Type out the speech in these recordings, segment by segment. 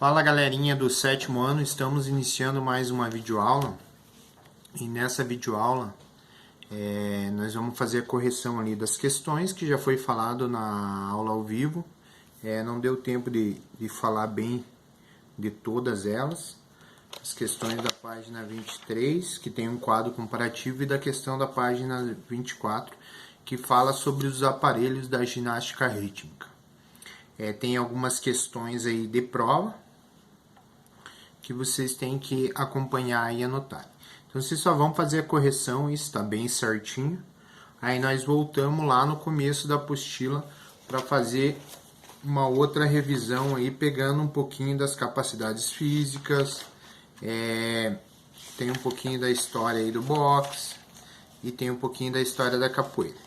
Fala galerinha do sétimo ano, estamos iniciando mais uma videoaula e nessa videoaula nós vamos fazer a correção ali das questões que já foi falado na aula ao vivo. Não deu tempo de falar bem de todas elas. As questões da página 23, que tem um quadro comparativo, e da questão da página 24, que fala sobre os aparelhos da ginástica rítmica. Tem algumas questões aí de prova que vocês têm que acompanhar e anotar. Então, vocês só vão fazer a correção, isso está bem certinho. Aí nós voltamos lá no começo da apostila para fazer uma outra revisão aí, pegando um pouquinho das capacidades físicas, tem um pouquinho da história aí do boxe e tem um pouquinho da história da capoeira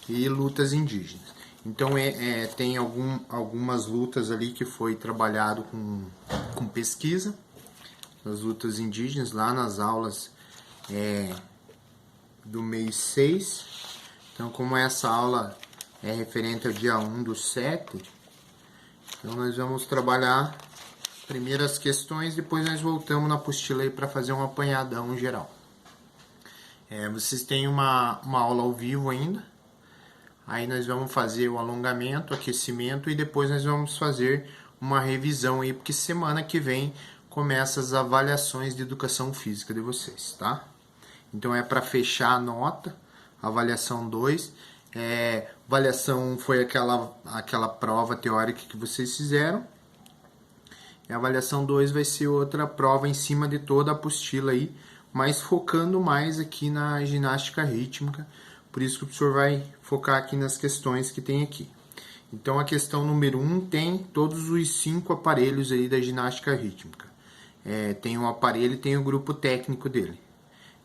e lutas indígenas. Então tem algumas lutas ali que foi trabalhado com pesquisa, as lutas indígenas lá nas aulas do mês 6. Então, como essa aula é referente ao dia 1/7, então nós vamos trabalhar primeiro as questões, depois nós voltamos na apostila aí para fazer um apanhadão geral. Vocês têm uma aula ao vivo ainda, aí nós vamos fazer o alongamento, aquecimento e depois nós vamos fazer uma revisão aí, porque semana que vem começa as avaliações de educação física de vocês, tá? Então é para fechar a nota, avaliação 2. Avaliação 1 foi aquela prova teórica que vocês fizeram. E a avaliação 2 vai ser outra prova em cima de toda a apostila aí, mas focando mais aqui na ginástica rítmica. Por isso que o professor vai focar aqui nas questões que tem aqui. Então a questão número 1 tem todos os 5 aparelhos aí da ginástica rítmica. Tem o aparelho e tem o grupo técnico dele,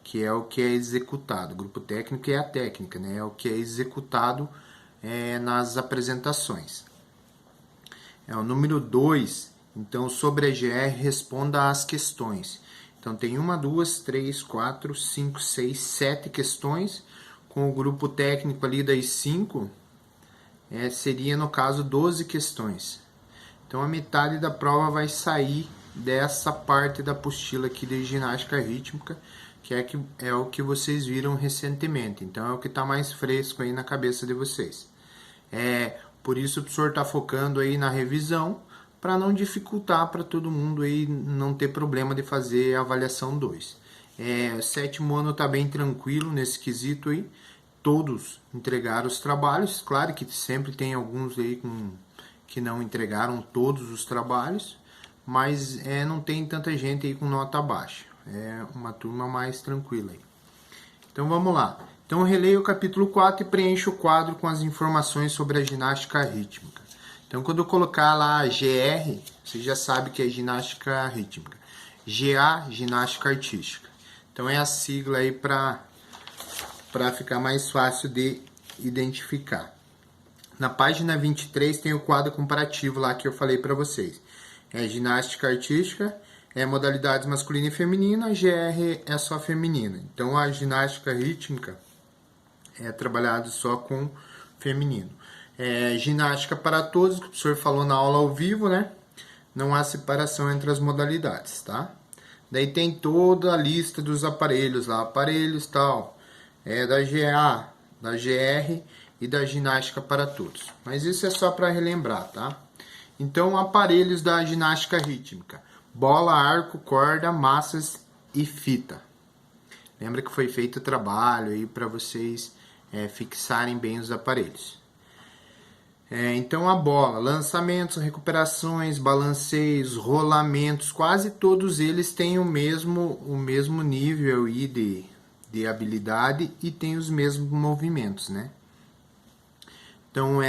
que é o que é executado. O grupo técnico é a técnica, né? É o que é executado nas apresentações. O número 2, então, sobre a GR, responda às questões. Então, tem 1, 2, 3, 4, 5, 6, 7 questões. Com o grupo técnico ali das 5, seria, no caso, 12 questões. Então, a metade da prova vai sair dessa parte da apostila aqui de ginástica rítmica, que é o que vocês viram recentemente. Então, é o que está mais fresco aí na cabeça de vocês. Por isso o professor está focando aí na revisão, para não dificultar para todo mundo aí, não ter problema de fazer a avaliação 2. O sétimo ano está bem tranquilo nesse quesito aí. Todos entregaram os trabalhos. Claro que sempre tem alguns aí que não entregaram todos os trabalhos, mas não tem tanta gente aí com nota baixa. É uma turma mais tranquila aí. Então vamos lá. Então releia o capítulo 4 e preencha o quadro com as informações sobre a ginástica rítmica. Então quando eu colocar lá GR, você já sabe que é ginástica rítmica. GA, ginástica artística. Então é a sigla aí para ficar mais fácil de identificar. Na página 23 tem o quadro comparativo lá que eu falei para vocês. Ginástica artística, modalidades masculina e feminina, a GR é só feminina. Então a ginástica rítmica é trabalhado só com feminino. Ginástica para todos, que o professor falou na aula ao vivo, né? Não há separação entre as modalidades, tá? Daí tem toda a lista dos aparelhos lá, aparelhos tal, da GA, da GR e da ginástica para todos. Mas isso é só para relembrar, tá? Então, aparelhos da ginástica rítmica: bola, arco, corda, massas e fita. Lembra que foi feito o trabalho aí para vocês fixarem bem os aparelhos. Então, a bola: lançamentos, recuperações, balanceios, rolamentos, quase todos eles têm o mesmo nível aí de habilidade e tem os mesmos movimentos, né? Então,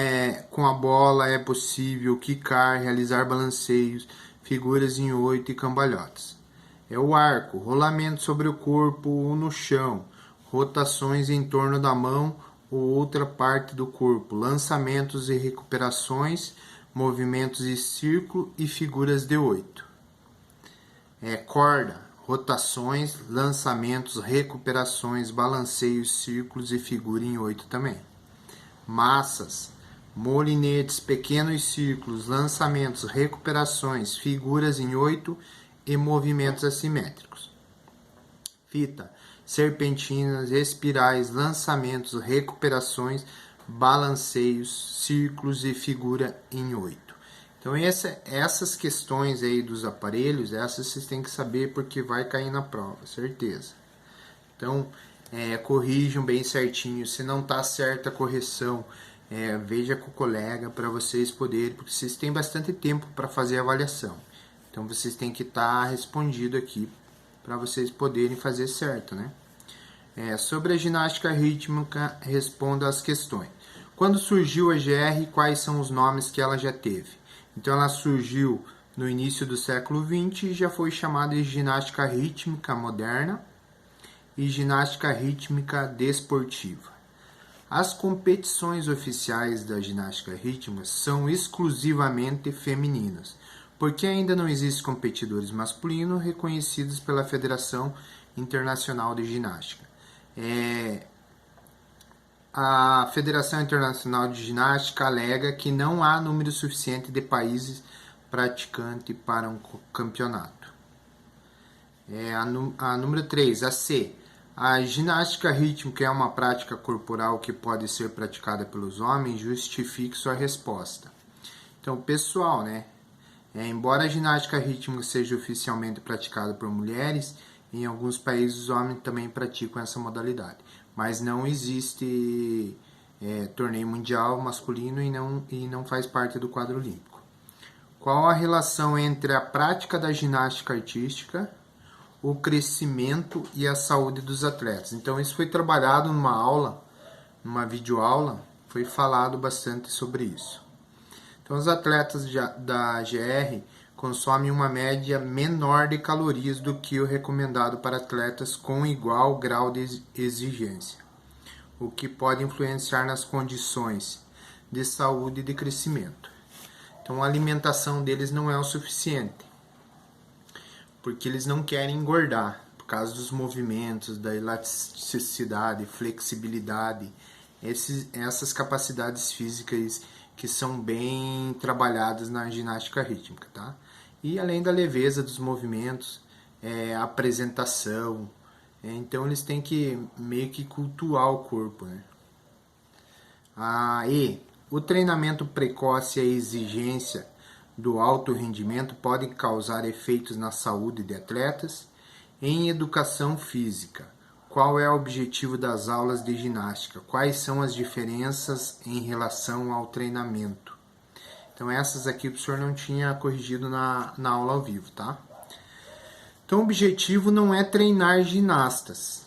com a bola é possível quicar, realizar balanceios, figuras em 8 e cambalhotas. O arco: rolamento sobre o corpo ou no chão, rotações em torno da mão ou outra parte do corpo, lançamentos e recuperações, movimentos em círculo e figuras de 8. Corda: rotações, lançamentos, recuperações, balanceios, círculos e figura em 8 também. Massas: molinetes, pequenos círculos, lançamentos, recuperações, figuras em 8 e movimentos assimétricos. Fita, serpentinas, espirais, lançamentos, recuperações, balanceios, círculos e figura em 8. Então essas questões aí dos aparelhos, essas vocês têm que saber porque vai cair na prova, certeza. Então corrijam bem certinho, se não está certa a correção, veja com o colega para vocês poderem, porque vocês têm bastante tempo para fazer a avaliação. Então vocês têm que estar respondido aqui para vocês poderem fazer certo, né? Sobre a ginástica rítmica, responda as questões. Quando surgiu a GR, quais são os nomes que ela já teve? Então ela surgiu no início do século XX e já foi chamada de ginástica rítmica moderna e ginástica rítmica desportiva. As competições oficiais da ginástica rítmica são exclusivamente femininas, porque ainda não existem competidores masculinos reconhecidos pela Federação Internacional de Ginástica. A Federação Internacional de Ginástica alega que não há número suficiente de países praticantes para um campeonato. A número 3, a C. A ginástica rítmica é uma prática corporal que pode ser praticada pelos homens? Justifique sua resposta. Então, pessoal, né? Embora a ginástica rítmica seja oficialmente praticada por mulheres, em alguns países os homens também praticam essa modalidade. Mas não existe torneio mundial masculino e não faz parte do quadro olímpico. Qual a relação entre a prática da ginástica artística, o crescimento e a saúde dos atletas? Então isso foi trabalhado numa aula, numa videoaula, foi falado bastante sobre isso. Então os atletas da GR consomem uma média menor de calorias do que o recomendado para atletas com igual grau de exigência, o que pode influenciar nas condições de saúde e de crescimento. Então a alimentação deles não é o suficiente, porque eles não querem engordar, por causa dos movimentos, da elasticidade, flexibilidade, essas capacidades físicas que são bem trabalhadas na ginástica rítmica, tá? E além da leveza dos movimentos, apresentação, então eles têm que meio que cultuar o corpo, né? E o treinamento precoce e a exigência do alto rendimento podem causar efeitos na saúde de atletas. Em educação física, qual é o objetivo das aulas de ginástica? Quais são as diferenças em relação ao treinamento? Então essas aqui o professor não tinha corrigido na aula ao vivo, tá? Então o objetivo não é treinar ginastas,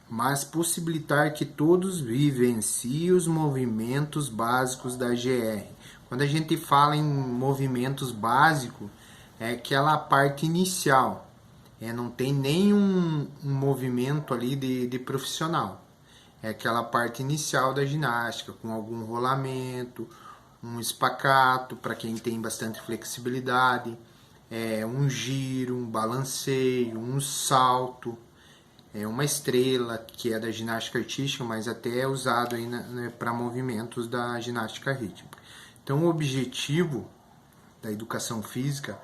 mas possibilitar que todos vivenciem os movimentos básicos da GR. Quando a gente fala em movimentos básicos, é aquela parte inicial. Não tem nenhum movimento ali de profissional. É aquela parte inicial da ginástica, com algum rolamento, um espacato para quem tem bastante flexibilidade, um giro, um balanceio, um salto, uma estrela, que é da ginástica artística, mas até é usado aí para movimentos da ginástica rítmica. Então o objetivo da educação física,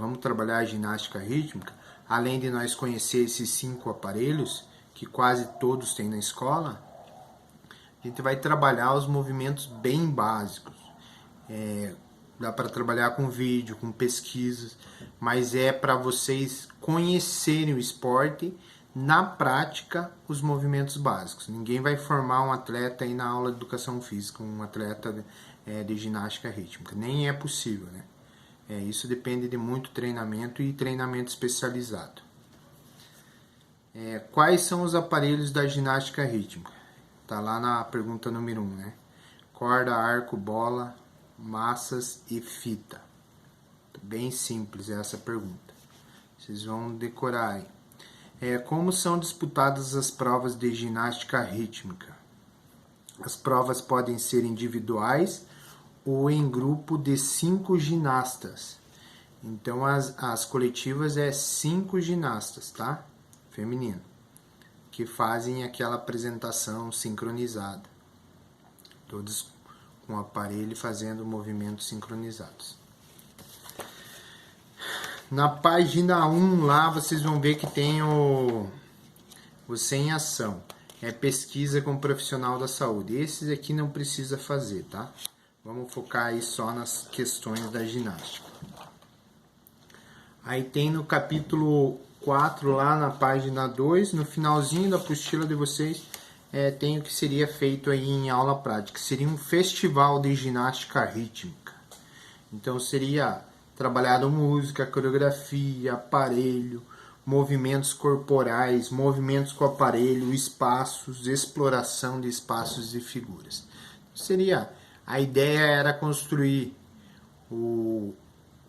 vamos trabalhar a ginástica rítmica, além de nós conhecer esses 5 aparelhos, que quase todos têm na escola, a gente vai trabalhar os movimentos bem básicos. Dá para trabalhar com vídeo, com pesquisas, mas é para vocês conhecerem o esporte, na prática, os movimentos básicos. Ninguém vai formar um atleta aí na aula de educação física, um atleta de ginástica rítmica. Nem é possível, né? Isso depende de muito treinamento e treinamento especializado. Quais são os aparelhos da ginástica rítmica? Tá lá na pergunta número 1, né? Corda, arco, bola, massas e fita. Bem simples essa pergunta. Vocês vão decorar aí. Como são disputadas as provas de ginástica rítmica? As provas podem ser individuais ou em grupo de 5 ginastas. Então as coletivas 5 ginastas, tá? Feminino, que fazem aquela apresentação sincronizada. Todos com o aparelho fazendo movimentos sincronizados. Na página 1 lá vocês vão ver que tem o Sem Ação. É pesquisa com profissional da saúde. Esses aqui não precisa fazer, tá? Vamos focar aí só nas questões da ginástica. Aí tem no capítulo 4 lá na página 2, no finalzinho da apostila de vocês, tem o que seria feito aí em aula prática. Seria um festival de ginástica rítmica. Então seria trabalhado música, coreografia, aparelho, movimentos corporais, movimentos com aparelho, espaços, exploração de espaços e figuras. A ideia era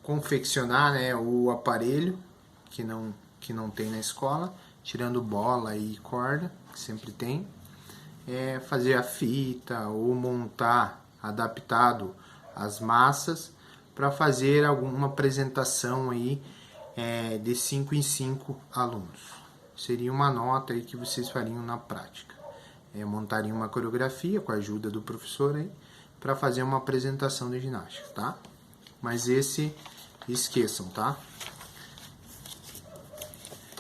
confeccionar, né, o aparelho que não tem na escola, tirando bola e corda, que sempre tem, fazer a fita ou montar adaptado as massas para fazer alguma apresentação aí de 5 em 5 alunos. Seria uma nota aí que vocês fariam na prática. Montariam uma coreografia com a ajuda do professor aí para fazer uma apresentação de ginástica, tá? Mas esse esqueçam, tá?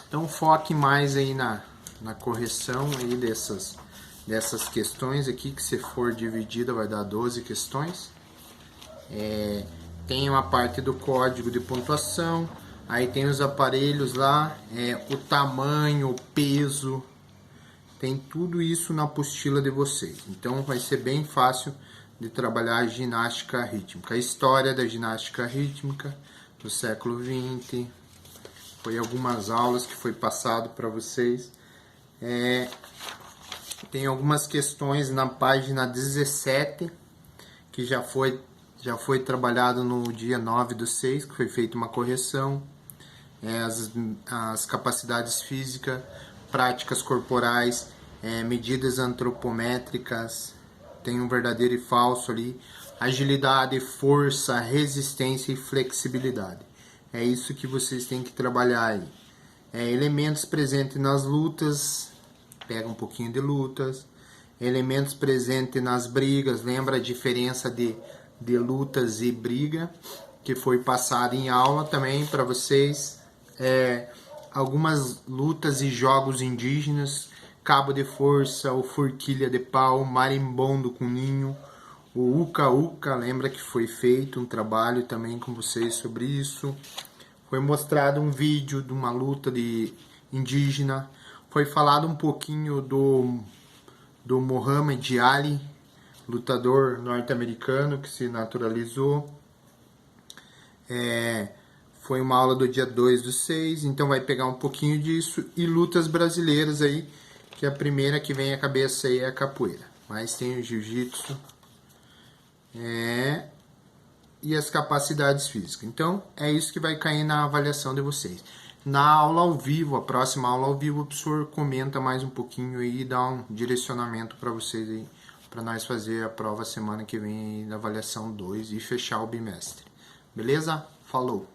Então foque mais aí na correção aí dessas questões aqui, que se for dividida vai dar 12 questões. Tem uma parte do código de pontuação, aí tem os aparelhos lá, o tamanho, o peso, tem tudo isso na apostila de vocês. Então vai ser bem fácil de trabalhar a ginástica rítmica. A história da ginástica rítmica do século XX, foi algumas aulas que foi passado para vocês. Tem algumas questões na página 17, que já foi trabalhado no dia 9/6, que foi feita uma correção. As capacidades físicas, práticas corporais, medidas antropométricas, tem um verdadeiro e falso ali, agilidade, força, resistência e flexibilidade. É isso que vocês têm que trabalhar aí. Elementos presentes nas lutas, pega um pouquinho de lutas. Elementos presentes nas brigas, lembra a diferença de lutas e briga, que foi passado em aula também para vocês. Algumas lutas e jogos indígenas, cabo de força, o forquilha de pau, marimbondo com ninho, o uca-uca, lembra que foi feito um trabalho também com vocês sobre isso. Foi mostrado um vídeo de uma luta de indígena, foi falado um pouquinho do Muhammad Ali, lutador norte-americano que se naturalizou. Foi uma aula do dia 2/6, então vai pegar um pouquinho disso. E lutas brasileiras aí, que a primeira que vem à cabeça aí é a capoeira. Mas tem o jiu-jitsu e as capacidades físicas. Então, é isso que vai cair na avaliação de vocês. Na aula ao vivo, a próxima aula ao vivo, o professor comenta mais um pouquinho aí e dá um direcionamento para vocês aí, para nós fazer a prova semana que vem aí da avaliação 2 e fechar o bimestre. Beleza? Falou!